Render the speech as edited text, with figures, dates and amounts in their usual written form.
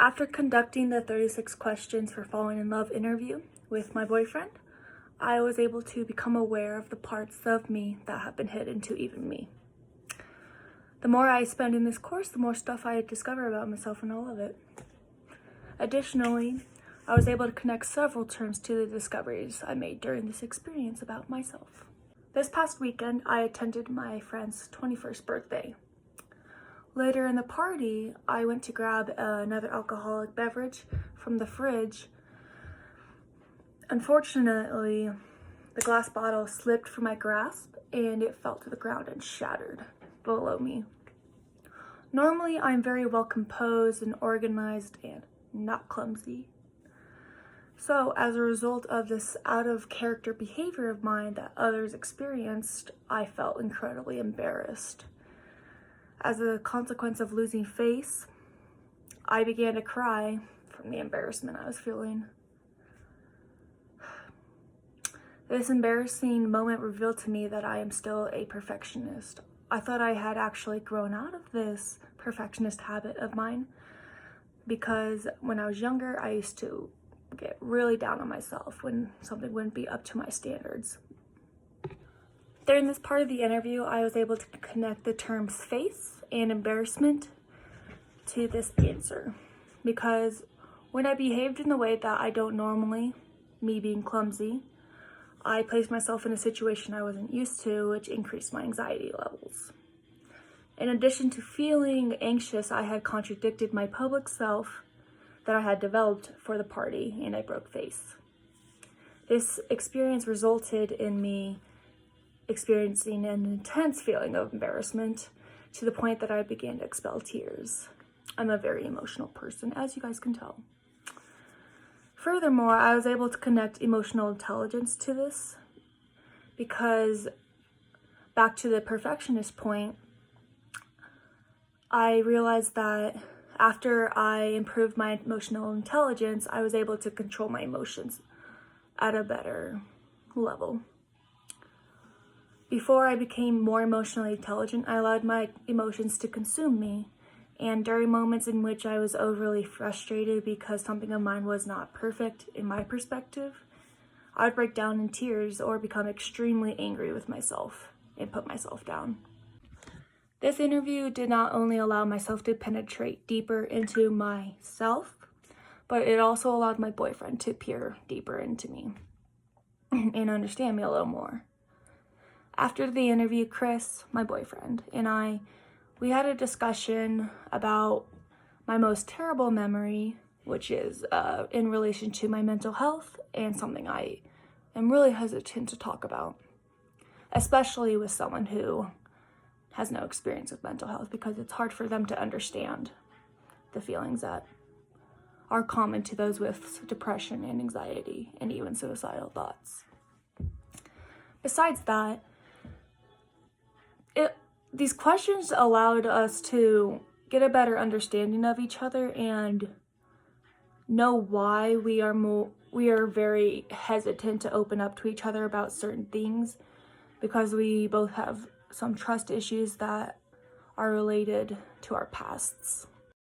After conducting the 36 questions for falling in love interview with my boyfriend, I was able to become aware of the parts of me that have been hidden to even me. The more I spend in this course, the more stuff I discover about myself, and I love it. Additionally, I was able to connect several terms to the discoveries I made during this experience about myself. This past weekend, I attended my friend's 21st birthday. Later in the party, I went to grab another alcoholic beverage from the fridge. Unfortunately, the glass bottle slipped from my grasp and it fell to the ground and shattered below me. Normally, I'm very well composed and organized and not clumsy. So, as a result of this out-of-character behavior of mine that others experienced, I felt incredibly embarrassed. As a consequence of losing face, I began to cry from the embarrassment I was feeling. This embarrassing moment revealed to me that I am still a perfectionist. I thought I had actually grown out of this perfectionist habit of mine because when I was younger, I used to get really down on myself when something wouldn't be up to my standards. During this part of the interview, I was able to connect the terms face and embarrassment to this answer because when I behaved in the way that I don't normally, me being clumsy, I placed myself in a situation I wasn't used to, which increased my anxiety levels. In addition to feeling anxious, I had contradicted my public self that I had developed for the party, and I broke face. This experience resulted in me experiencing an intense feeling of embarrassment to the point that I began to expel tears. I'm a very emotional person, as you guys can tell. Furthermore, I was able to connect emotional intelligence to this because, back to the perfectionist point, I realized that after I improved my emotional intelligence, I was able to control my emotions at a better level. Before I became more emotionally intelligent, I allowed my emotions to consume me. And during moments in which I was overly frustrated because something of mine was not perfect in my perspective, I would break down in tears or become extremely angry with myself and put myself down. This interview did not only allow myself to penetrate deeper into myself, but it also allowed my boyfriend to peer deeper into me and understand me a little more. After the interview, Chris, my boyfriend, and we had a discussion about my most terrible memory, which is in relation to my mental health and something I am really hesitant to talk about, especially with someone who has no experience with mental health, because it's hard for them to understand the feelings that are common to those with depression and anxiety and even suicidal thoughts. Besides that, these questions allowed us to get a better understanding of each other and know why we are very hesitant to open up to each other about certain things, because we both have some trust issues that are related to our pasts.